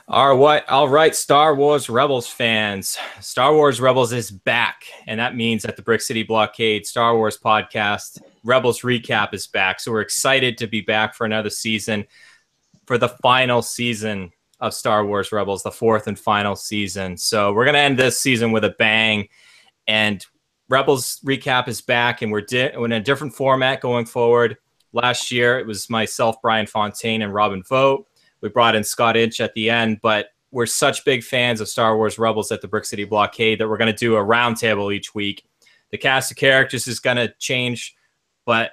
All right, Star Wars Rebels fans. Star Wars Rebels is back, and that means that the Brick City Blockade Star Wars podcast Rebels Recap is back. So we're excited to be back for another season, for the final season of Star Wars Rebels, the fourth and final season. So we're going to end this season with a bang, and Rebels Recap is back, and we're in a different format going forward. Last year, it was myself, Brian Fontaine, and Robin Vogt. We brought in Scott Inch at the end, but we're such big fans of Star Wars Rebels at the Brick City Blockade that we're going to do a roundtable each week. The cast of characters is going to change, but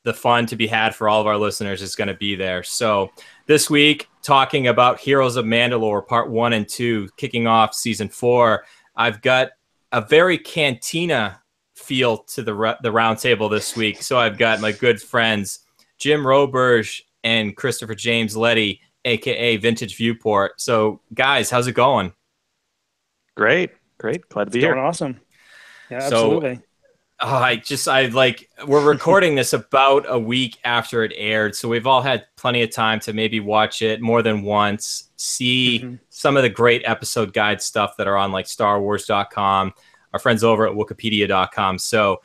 the fun to be had for all of our listeners is going to be there. So this week, talking about Heroes of Mandalore, Part 1 and 2, kicking off Season 4, I've got a very Cantina feel to the roundtable this week. So I've got my good friends, Jim Roberge and Christopher James Letty, a.k.a. Vintage Viewport. So, guys, how's it going? Great. Glad to be here. Going awesome. Yeah, absolutely. We're recording this about a week after it aired, so we've all had plenty of time to maybe watch it more than once, see some of the great episode guide stuff that are on like StarWars.com, our friends over at Wikipedia.com. So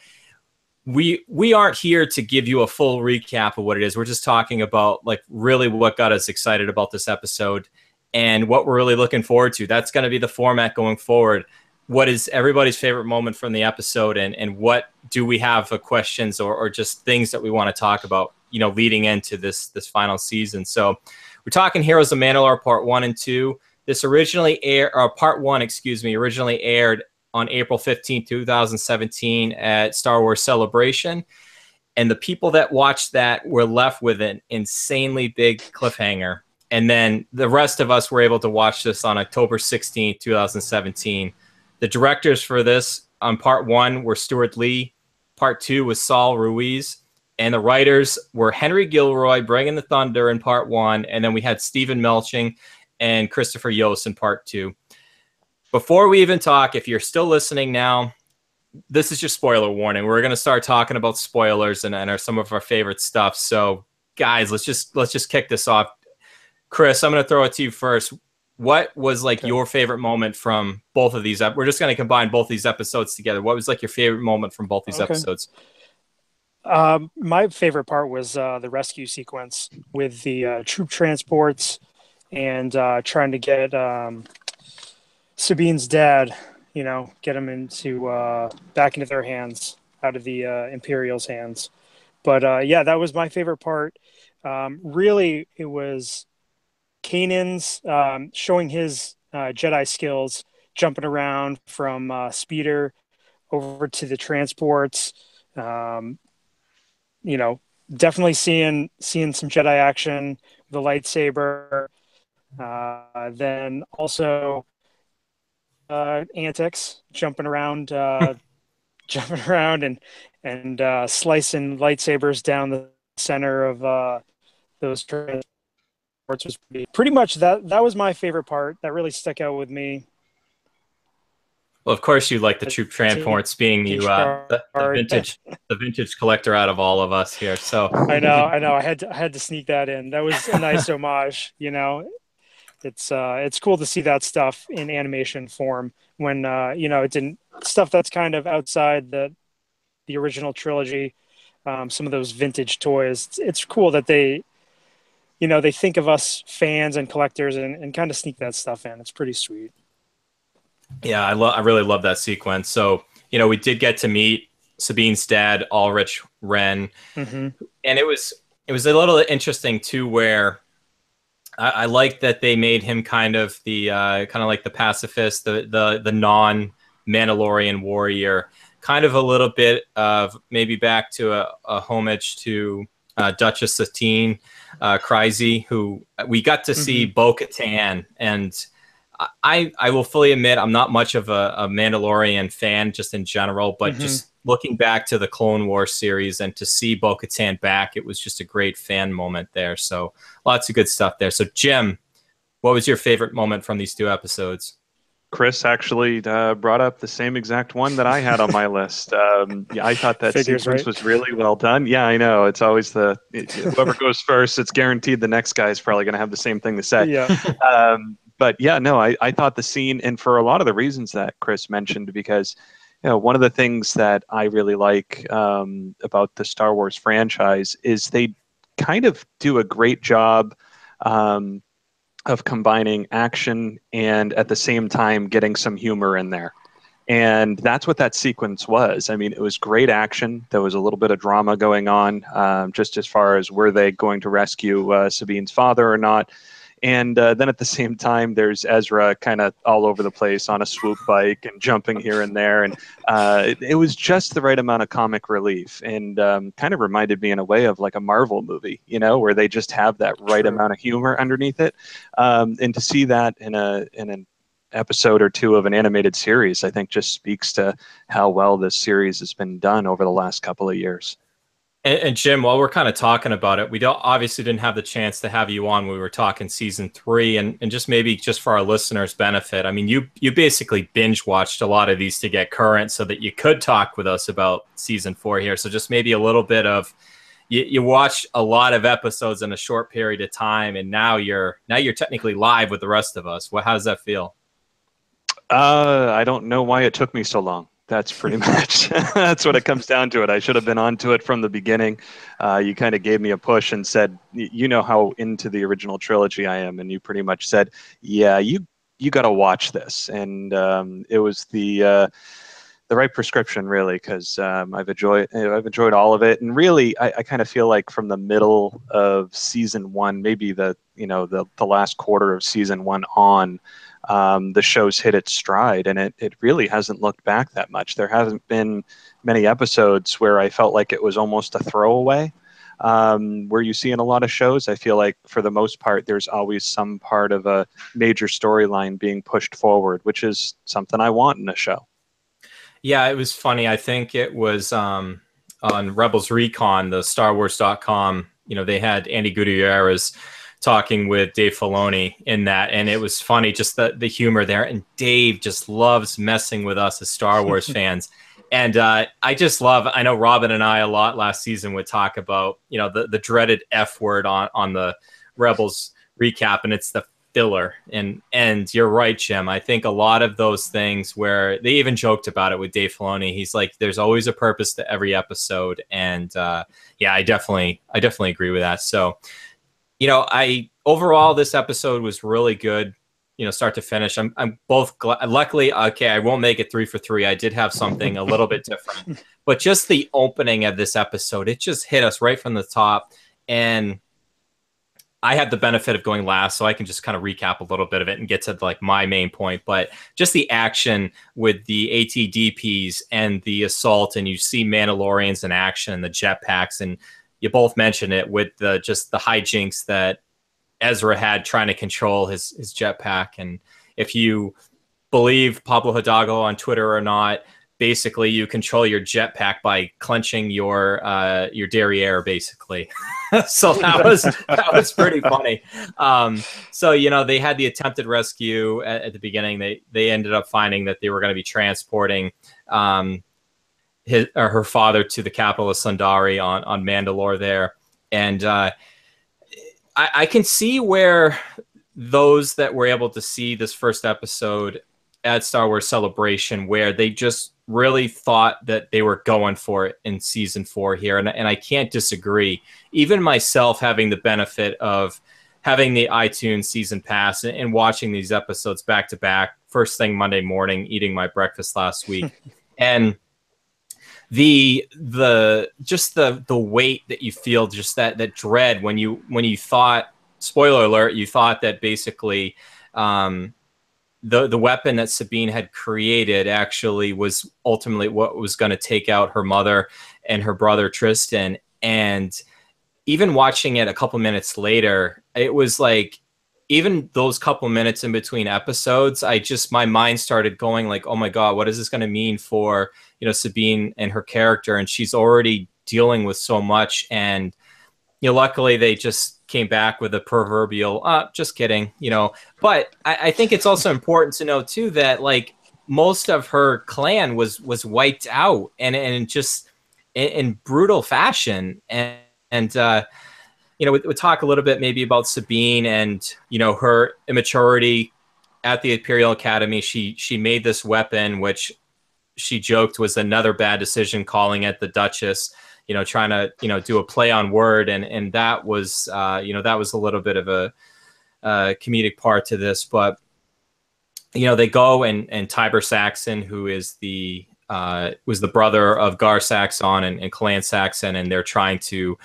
we aren't here to give you a full recap of what it is. We're just talking about like really what got us excited about this episode and what we're really looking forward to. That's going to be the format going forward. What is everybody's favorite moment from the episode, and what do we have for questions or just things that we want to talk about, leading into this final season. So we're talking Heroes of Mandalore Part 1 and 2. This Part 1, originally aired on April 15, 2017 at Star Wars Celebration. And the people that watched that were left with an insanely big cliffhanger. And then the rest of us were able to watch this on October 16, 2017. The directors for this on Part 1 were Stuart Lee. Part 2 was Saul Ruiz. And the writers were Henry Gilroy bringing the thunder in Part 1. And then we had Stephen Melching and Christopher Yost in Part 2. Before we even talk, if you're still listening now, this is your spoiler warning. We're going to start talking about spoilers and some of our favorite stuff. So, guys, let's just kick this off. Chris, I'm going to throw it to you first. What was your favorite moment from both of these? We're just going to combine both these episodes together. What was your favorite moment from both these episodes? My favorite part was the rescue sequence with the troop transports and trying to get Sabine's dad, get him back into their hands, out of the Imperial's hands. But that was my favorite part. Really, it was Kanan's showing his Jedi skills, jumping around from speeder over to the transports. Definitely seeing some Jedi action, the lightsaber. Then also antics, jumping around and slicing lightsabers down the center of those transports. Was pretty much that was my favorite part. That really stuck out with me. Well, of course, you like the troop transports, being the vintage collector out of all of us here. So I know. I had to sneak that in. That was a nice homage. It's cool to see that stuff in animation form when it didn't, stuff that's kind of outside the original trilogy. Some of those vintage toys. It's cool that they think of us fans and collectors and kind of sneak that stuff in. It's pretty sweet. Yeah, I really love that sequence. So, we did get to meet Sabine's dad, Ulrich Wren. And it was a little interesting too, where I like that they made him kind of like the pacifist, the non-Mandalorian warrior, kind of a little bit of maybe back to a homage to Duchess Satine Kryze, who we got to see Bo-Katan. And I will fully admit I'm not much of a Mandalorian fan just in general, but just looking back to the Clone Wars series and to see Bo-Katan back, it was just a great fan moment there. So lots of good stuff there. So Jim, what was your favorite moment from these two episodes? Chris actually brought up the same exact one that I had on my list. I thought that sequence was really well done. Yeah, I know. It's always whoever goes first, it's guaranteed the next guy is probably going to have the same thing to say. Yeah. But yeah, no, I thought the scene, and for a lot of the reasons that Chris mentioned, because one of the things that I really like about the Star Wars franchise is they kind of do a great job of combining action and at the same time getting some humor in there. And that's what that sequence was. I mean, it was great action. There was a little bit of drama going on, just as far as were they going to rescue Sabine's father or not. And then at the same time, there's Ezra kind of all over the place on a swoop bike and jumping here and there. And it was just the right amount of comic relief, and kind of reminded me in a way of like a Marvel movie, where they just have that right amount of humor underneath it. And to see that in an episode or two of an animated series, I think just speaks to how well this series has been done over the last couple of years. And Jim, while we're kind of talking about it, we obviously didn't have the chance to have you on when we were talking season 3, and just maybe just for our listeners' benefit, I mean, you basically binge watched a lot of these to get current so that you could talk with us about season 4 here. So just maybe a little bit of you watched a lot of episodes in a short period of time, and now you're technically live with the rest of us. How does that feel? I don't know why it took me so long. That's pretty much, that's what it comes down to it. I should have been onto it from the beginning. You kind of gave me a push and said, you know how into the original trilogy I am. And you pretty much said, yeah, you got to watch this. And it was the right prescription, really, because I've enjoyed all of it. And really, I kind of feel like from the middle of season 1, maybe the last quarter of season 1 on, the show's hit its stride, and it really hasn't looked back that much. There hasn't been many episodes where I felt like it was almost a throwaway. Where you see in a lot of shows, I feel like for the most part, there's always some part of a major storyline being pushed forward, which is something I want in a show. Yeah, it was funny. I think it was on Rebels Recon, the StarWars.com, they had Andy Gutierrez talking with Dave Filoni in that, and it was funny, just the humor there. And Dave just loves messing with us as Star Wars fans. And I know Robin and I a lot last season would talk about, the dreaded F word on the Rebels recap, and it's the filler. And you're right, Jim. I think a lot of those things where they even joked about it with Dave Filoni, he's like, there's always a purpose to every episode. And yeah, I definitely agree with that. So, overall, this episode was really good, start to finish. I'm both luckily, okay, I won't make it 3 for 3. I did have something a little bit different, but just the opening of this episode, it just hit us right from the top. And I had the benefit of going last, so I can just kind of recap a little bit of it and get to like my main point. But just the action with the ATDPs and the assault, and you see Mandalorians in action and the jetpacks, and you both mentioned it with just the hijinks that Ezra had trying to control his jetpack. And if you believe Pablo Hidalgo on Twitter or not, basically you control your jetpack by clenching your derriere, basically. So that was pretty funny. So they had the attempted rescue at the beginning. They ended up finding that they were going to be transporting her father to the capital of Sundari on Mandalore there. And I can see where those that were able to see this first episode at Star Wars Celebration, where they just really thought that they were going for it in season 4 here. And I can't disagree. Even myself, having the benefit of having the iTunes season pass and watching these episodes back to back, first thing Monday morning, eating my breakfast last week. And the weight that you feel, just that dread when you thought, spoiler alert, you thought that basically the weapon that Sabine had created actually was ultimately what was going to take out her mother and her brother Tristan. And even watching it a couple minutes later, it was like, even those couple minutes in between episodes, my mind started going like, oh my God, what is this going to mean for, Sabine and her character? And she's already dealing with so much. And, luckily they just came back with a proverbial, just kidding, but I think it's also important to know too, that like most of her clan was wiped out and just in brutal fashion. And we'll talk a little bit maybe about Sabine and, her immaturity at the Imperial Academy. She made this weapon, which she joked was another bad decision, calling it the Duchess, trying to, do a play on word. And that was, that was a little bit of a comedic part to this. But, they go and Tiber Saxon, who is was the brother of Gar Saxon and Clan Saxon, and they're trying to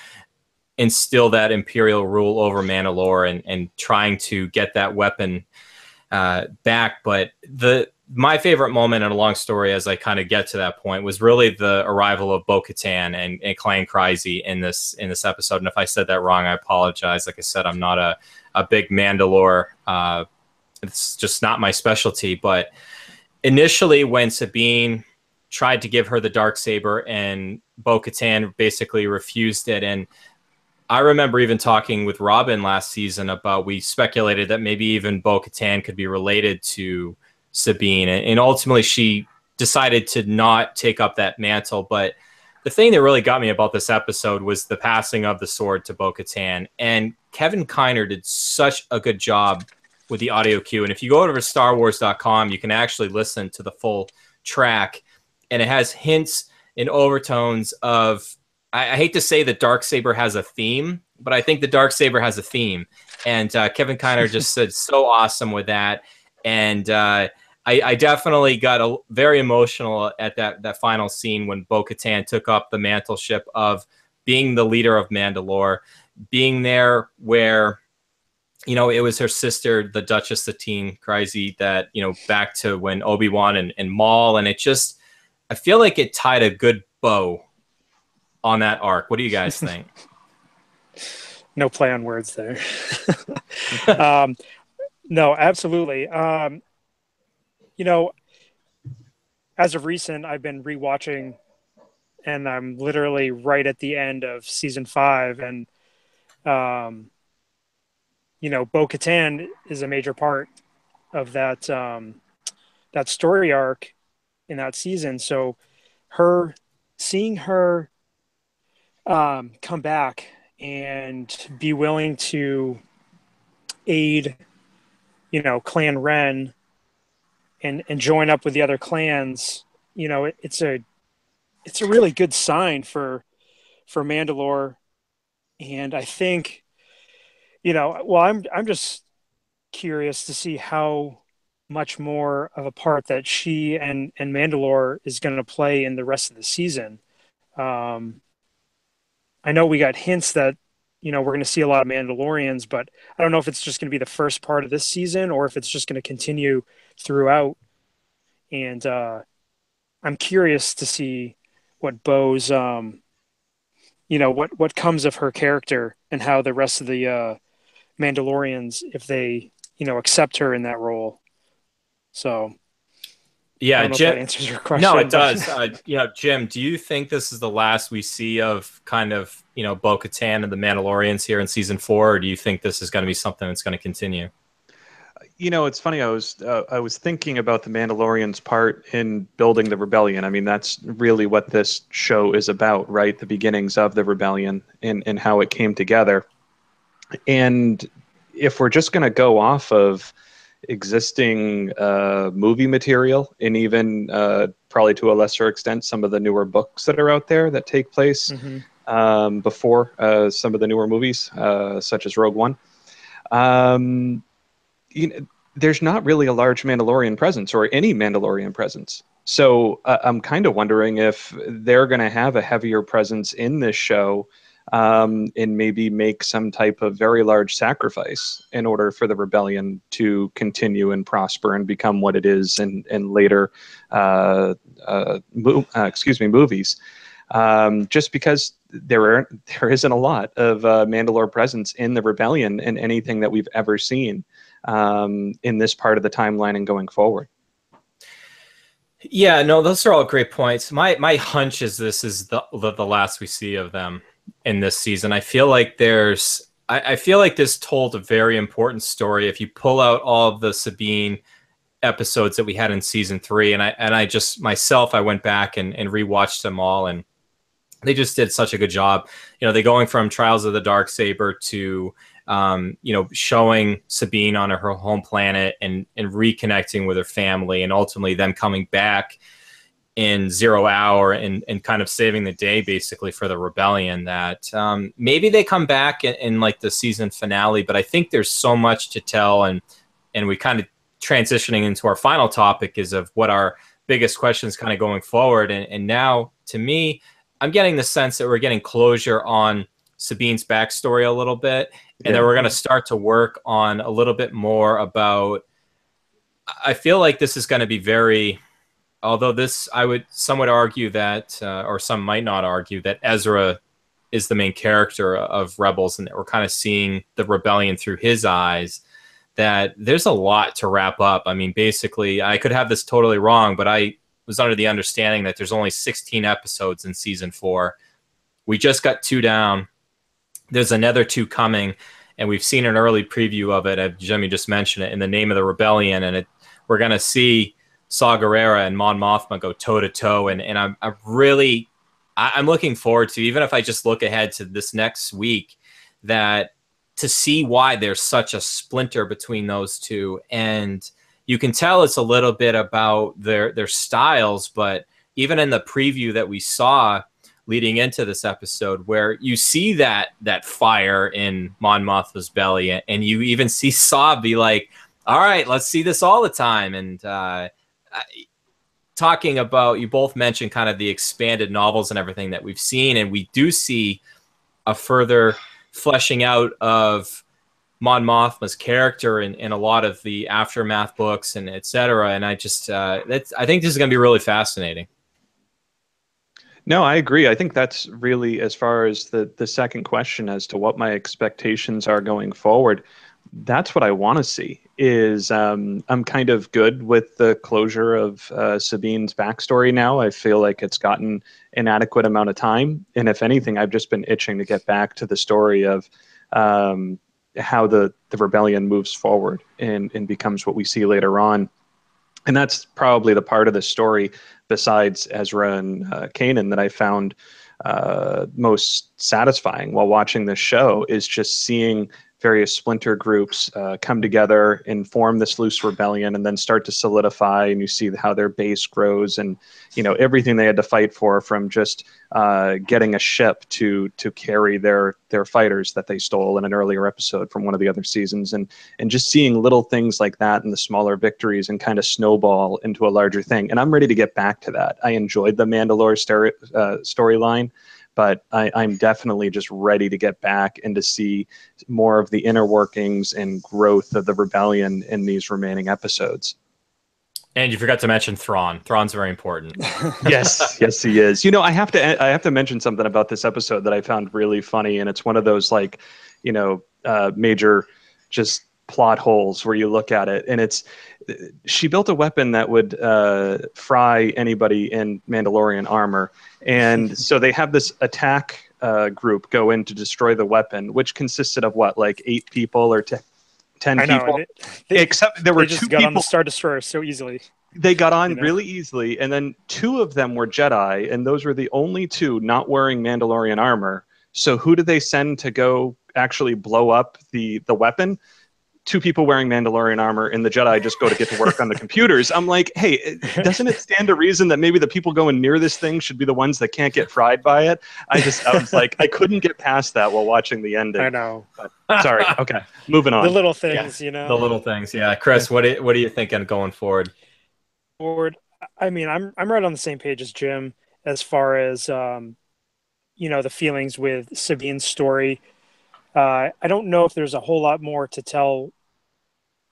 instill that Imperial rule over Mandalore and trying to get that weapon back. But my favorite moment in a long story, as I kind of get to that point, was really the arrival of Bo-Katan and Clan Kryze in this episode. And if I said that wrong, I apologize. Like I said, I'm not a big Mandalore. It's just not my specialty. But initially, when Sabine tried to give her the Darksaber and Bo-Katan basically refused it, and I remember even talking with Robin last season about, we speculated that maybe even Bo-Katan could be related to Sabine. And ultimately she decided to not take up that mantle. But the thing that really got me about this episode was the passing of the sword to Bo-Katan. And Kevin Kiner did such a good job with the audio cue. And if you go over to StarWars.com, you can actually listen to the full track. And it has hints and overtones of, I hate to say that Darksaber has a theme, but I think the Darksaber has a theme. And Kevin Kiner just said so awesome with that. And I definitely got very emotional at that final scene when Bo-Katan took up the mantleship of being the leader of Mandalore, being there where, it was her sister, the Duchess Satine Kryze, that, back to when Obi-Wan and Maul. And it just, I feel like it tied a good bow on that arc. What do you guys think? No play on words there. No, absolutely. As of recent, I've been rewatching, and I'm literally right at the end of season 5. And, Bo-Katan is a major part of that, that story arc in that season. So seeing her come back and be willing to aid, Clan Ren and join up with the other clans, it's a really good sign for Mandalore. And I think, I'm just curious to see how much more of a part that she and Mandalore is going to play in the rest of the season. I know we got hints that, we're going to see a lot of Mandalorians, but I don't know if it's just going to be the first part of this season or if it's just going to continue throughout. And I'm curious to see what Bo's, what comes of her character and how the rest of the Mandalorians, if they, accept her in that role. So yeah, Jim, that answers your question. No, it does. Jim, do you think this is the last we see of kind of, Bo-Katan and the Mandalorians here in season 4, or do you think this is going to be something that's going to continue? It's funny. I was thinking about the Mandalorians' part in building the rebellion. I mean, that's really what this show is about, right? The beginnings of the rebellion and how it came together. And if we're just going to go off of existing movie material, and even probably to a lesser extent some of the newer books that are out there that take place before some of the newer movies, such as Rogue One, there's not really a large Mandalorian presence or any Mandalorian presence. So I'm kind of wondering if they're going to have a heavier presence in this show, and maybe make some type of very large sacrifice in order for the rebellion to continue and prosper and become what it is in later movies. Just because there isn't a lot of Mandalore presence in the rebellion in anything that we've ever seen in this part of the timeline and going forward. Yeah, no, those are all great points. My hunch is this is the last we see of them in this season. I feel like I feel like this told a very important story. If you pull out all of the Sabine episodes that we had in season 3, and I just myself, I went back and rewatched them all, and they just did such a good job. They going from Trials of the Darksaber to showing Sabine on her home planet and reconnecting with her family, and ultimately them coming back in 0 Hour and kind of saving the day basically for the rebellion. That maybe they come back in like the season finale, but I think there's so much to tell, and we kind of transitioning into our final topic is of what our biggest questions kind of going forward. And now, to me, I'm getting the sense that we're getting closure on Sabine's backstory a little bit, and then we're going to start to work on a little bit more about. I feel like this is going to be very, although this, some would argue that, or some might not argue that Ezra is the main character of Rebels, and that we're kind of seeing the rebellion through his eyes. That there's a lot to wrap up. I mean, basically, I could have this totally wrong, but I was under the understanding that there's only 16 episodes in season 4. We just got 2 down. There's another 2 coming, and we've seen an early preview of it. Jimmy just mentioned it, In the Name of the Rebellion, and we're going to see Saw Gerrera and Mon Mothma go toe-to-toe, and I'm looking forward to, even if I just look ahead to this next week, that to see why there's such a splinter between those two. And you can tell it's a little bit about their styles, but even in the preview that we saw leading into this episode, where you see that fire in Mon Mothma's belly, and you even see Saw be like, all right, let's see this all the time. And talking about, you both mentioned kind of the expanded novels and everything that we've seen, and we do see a further fleshing out of Mon Mothma's character in a lot of the Aftermath books and etc. And I just I think this is going to be really fascinating. No, I agree. I think that's really, as far as the second question as to what my expectations are going forward, that's what I want to see. Is I'm kind of good with the closure of Sabine's backstory now. I feel like it's gotten an adequate amount of time, and if anything, I've just been itching to get back to the story of how the rebellion moves forward and becomes what we see later on. And that's probably the part of the story, besides Ezra and Kanan, that I found most satisfying while watching this show, is just seeing various splinter groups come together and form this loose rebellion, and then start to solidify, and you see how their base grows, and everything they had to fight for, from just getting a ship to carry their fighters that they stole in an earlier episode from one of the other seasons, and just seeing little things like that and the smaller victories and kind of snowball into a larger thing. And I'm ready to get back to that. I enjoyed the Mandalore storyline, but I'm definitely just ready to get back and to see more of the inner workings and growth of the rebellion in these remaining episodes. And you forgot to mention Thrawn. Thrawn's very important. Yes, he is. I have to mention something about this episode that I found really funny, and it's one of those major just plot holes where you look at it, and she built a weapon that would fry anybody in Mandalorian armor, and so they have this attack group go in to destroy the weapon, which consisted of 8 people or 10 people. Except there were 2 people. They just got on the Star Destroyer so easily. They got on really easily, and then 2 of them were Jedi, and those were the only 2 not wearing Mandalorian armor. So who did they send to go actually blow up the weapon? 2 people wearing Mandalorian armor, and the Jedi just go to get to work on the computers. I'm like, hey, doesn't it stand to reason that maybe the people going near this thing should be the ones that can't get fried by it? I was like, I couldn't get past that while watching the ending. I know. But, sorry. Okay, moving on. The little things, The little things. Yeah, Chris, what are you thinking going forward? I mean, I'm right on the same page as Jim as far as the feelings with Sabine's story. I don't know if there's a whole lot more to tell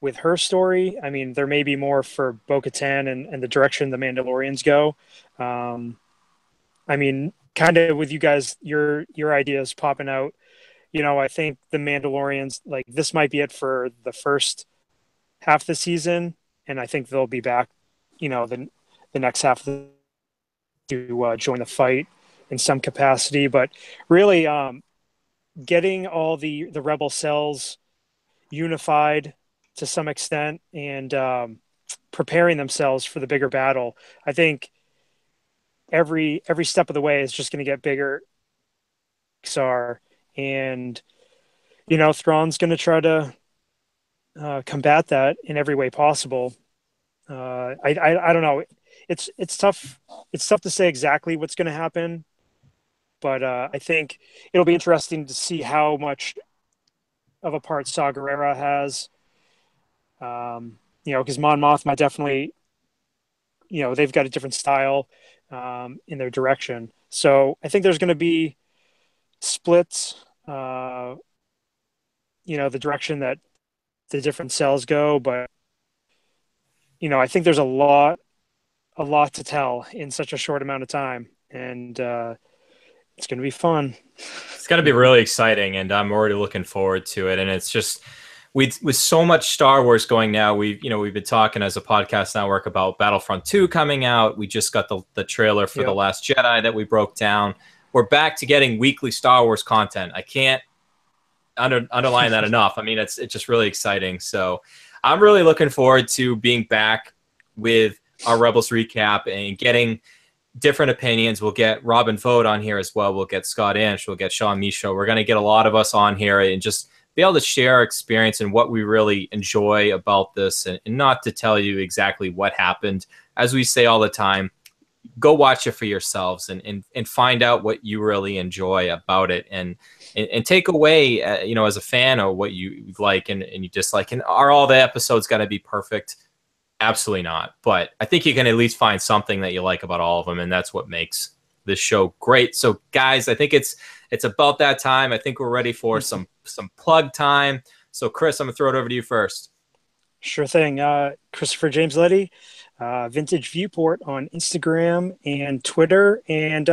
with her story. I mean, there may be more for Bo-Katan and the direction the Mandalorians go. I mean, kind of with you guys, your ideas popping out. I think the Mandalorians, this might be it for the first half of the season, and I think they'll be back, the next half to join the fight in some capacity. But really, getting all the rebel cells unified to some extent and preparing themselves for the bigger battle. I think every step of the way is just going to get bigger. And Thrawn's going to try to combat that in every way possible. I don't know. It's tough. It's tough to say exactly what's going to happen, but I think it'll be interesting to see how much of a part Saw Gerrera has. Because Mon Mothma definitely, they've got a different style in their direction. So I think there's going to be splits. The direction that the different cells go, but I think there's a lot to tell in such a short amount of time, and it's going to be fun. It's going to be really exciting, and I'm already looking forward to it. And it's just with so much Star Wars going now, we've been talking as a podcast network about Battlefront 2 coming out. We just got the trailer for The Last Jedi that we broke down. We're back to getting weekly Star Wars content. I can't underline that enough. I mean, it's just really exciting. So I'm really looking forward to being back with our Rebels recap and getting different opinions. We'll get Robin Vogt on here as well. We'll get Scott Inch. We'll get Sean Michaud. We're going to get a lot of us on here and just be able to share our experience and what we really enjoy about this, and not to tell you exactly what happened. As we say all the time, go watch it for yourselves and find out what you really enjoy about it, and take away, as a fan, or what you like and you dislike. And are all the episodes going to be perfect? Absolutely not. But I think you can at least find something that you like about all of them, and that's what makes this show great. So, guys, I think it's about that time. I think we're ready for some plug time. So, Chris, I'm going to throw it over to you first. Sure thing. Christopher James Letty, Vintage Viewport on Instagram and Twitter. And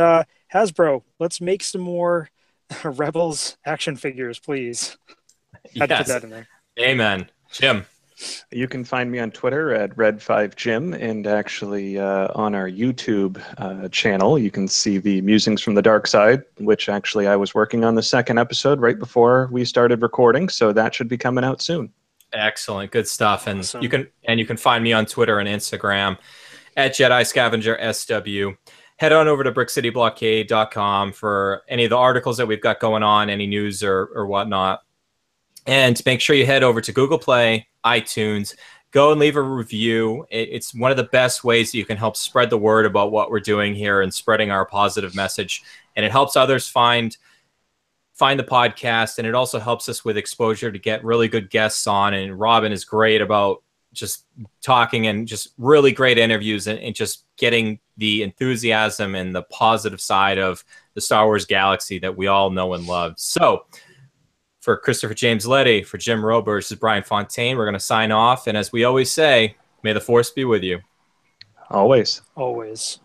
Hasbro, let's make some more Rebels action figures, please. Had to put that in there. Amen. Jim. You can find me on Twitter at Red5Jim, and actually on our YouTube channel, you can see the Musings from the Dark Side, which actually I was working on the second episode right before we started recording, so that should be coming out soon. Excellent, good stuff. And awesome. you can find me on Twitter and Instagram at Jedi Scavenger SW. Head on over to BrickCityBlockade.com for any of the articles that we've got going on, any news or whatnot. And make sure you head over to Google Play, iTunes, go and leave a review. It's one of the best ways that you can help spread the word about what we're doing here and spreading our positive message. And it helps others find the podcast, and it also helps us with exposure to get really good guests on. And Robin is great about just talking and just really great interviews and just getting the enthusiasm and the positive side of the Star Wars galaxy that we all know and love. So, for Christopher James Letty, for Jim Rober, this is Brian Fontaine. We're going to sign off. And as we always say, may the Force be with you. Always. Always.